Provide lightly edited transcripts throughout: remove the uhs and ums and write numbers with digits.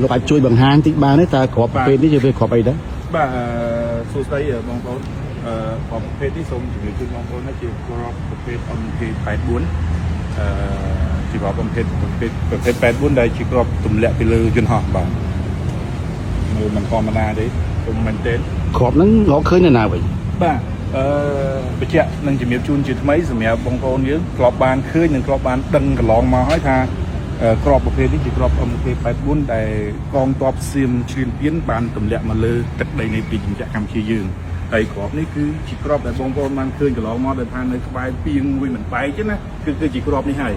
លោកអាចជួយបង្ហាញតិចបានទេតើក្របប្រភេទនេះជាវាក្របអីដែរបាទសួស្តីបងប្អូនក្របប្រភេទនេះសូមជម្រាបជូនបងប្អូនថាជាក្របប្រភេទ MK84 ជាក្របប្រភេទ84ដែលជាក្របទម្លាក់ពីលើយន្តហោះបាទមើលមិនធម្មតាទេគុំមែនទេក្របហ្នឹងរកឃើញនៅណាវិញបាទបញ្ជាក់នឹងជំរាបជូនជាថ្មីសម្រាប់បងប្អូនយើងធ្លាប់បានឃើញនិងធ្លាប់បានដឹងកន្លងមកហើយថាក្របប្រភេទនេះជាក្រប MK84 ដែលកងទ័ពសៀមឈ្លានពានបានទម្លាក់មកលើទឹកដីនៃប្រទេសកម្ពុជាយើងហើយក្របនេះគឺជាក្របដែលបងប្អូនបានឃើញកន្លងមកដែលថានៅក្បែរពីងមួយមិនបែកទេណាគឺជាក្របនេះហើយ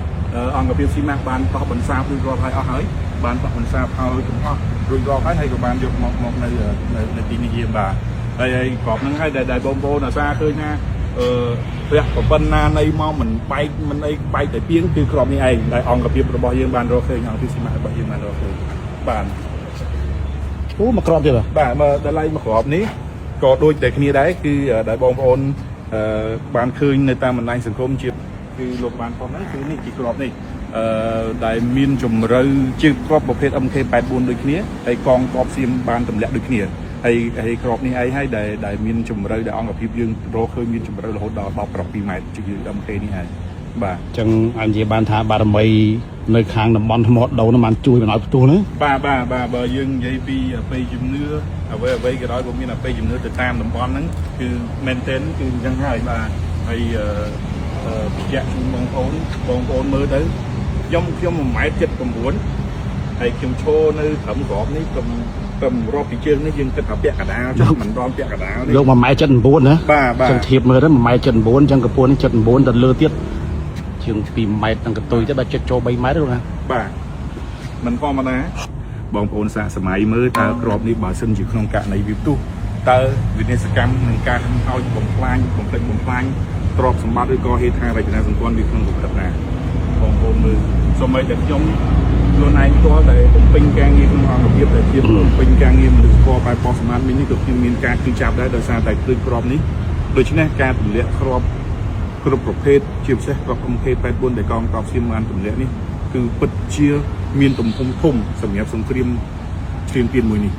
អង្គភាពស៊ីម៉ាស់បានតោះបន្សាបរួចរាល់ហើយអស់ហើយបានតោះបន្សាបហើយទាំងអស់រួចរាល់ហើយក៏បានយកមកនៅទីនេះយើងបាទហើយក្របហ្នឹងហើយដែលបងប្អូនអាសាឃើញថាព្រះប្រពន្ធណានៃមកមិនបែកមិនអីបែកតែពីងគឺក្របនេះឯងដែលអង្គភាពរបស់យើងបានរកឃើញអង្គភាពស៊ីម៉ាស់របស់យើងបានរកឃើញបាទអូមកក្របទៀតបាទមើលដល់ឡៃមកក្របនេះក៏ដូចតែគ្នាដែរគឺដែលបងប្អូនបានឃើញនៅតាមបណ្ដាញសង្គមជាគឺលោកបានផងហ្នឹងគឺនេះជាក្របនេះដែលមានជំរឿជាក្របប្រភេទ MK84 ដូចគ្នាហើយកងទ័ពសៀមបានទម្លាក់ដូចគ្នាហើយក្របនេះឯងហើយដែលមានជំរឿដែលអង្គភាពយើងរកឃើញមានជំរឿរហូតដល់17ម៉ែត្រជា MK នេះហើយបាទអញ្ចឹងអាចនិយាយបានថាបារមីនៅខាងតំបន់ថ្មដូវនោះបានជួយបណ្ដោយផ្ទុះណាបាទបើយើងនិយាយពីអបិយជំនឿអ្វីក៏ដោយក៏មានអបិយជំនឿទៅតាមតំបន់ហ្នឹងគឺមែនទែនគឺអញ្ចឹងហើយបាទហើយបញ្ជាក់ជូនបងប្អូនមើលទៅខ្ញុំ1.79 ម៉ែត្រហើយខ្ញុំឈរនៅត្រឹមក្របនេះត្រឹមរាប់ពីជើងនេះយើងគិតថាពាក់កណ្ដាលចុះមិនដល់ពាក់កណ្ដាលនេះលោក1.79 ម៉ែត្រណាបាទចឹងធៀបមើលទៅ1.79 ម៉ែត្រអញ្ចឹងកម្ពស់នេះ79ទៅលើទៀតជាង2 ម៉ែត្រនឹងកតុយទៅដល់ចិត្តចូល3 ម៉ែត្រណាបាទមិនធម្មតាបងប្អូនសាកសម័យមើលតើក្របនេះបើសិនជាក្នុងករណីវាផ្ទុះតើវិនិស្សកម្មនឹងការឲ្យបំផ្លាញទ្រព្យសម្បត្តិឬក៏ហេដ្ឋារចនាសម្ព័ន្ធវាក្នុងកម្រិតណាបងប្អូនមើលសូម្បីតែខ្ញុំខ្លួនឯងផ្ទាល់ដែលបំពេញការងារក្នុងអង្គភាពដែលជាបំពេញការងារមនុស្សស្គាល់បែបបោះសម្បត្តិនេះក៏ខ្ញុំមានការគឺចាប់ដែរដោយសារតែឃើញក្របនេះដូច្នេះការទម្លាក់ក្របគ្រប់ប្រភេទជាពិសេសក្រប MK84 ដែលកងទ័ពសៀមបានទម្លាក់នេះគឺពិតជាមានទំហំធំសម្រាប់សង្គ្រាមឈ្លានពានមួយនេះ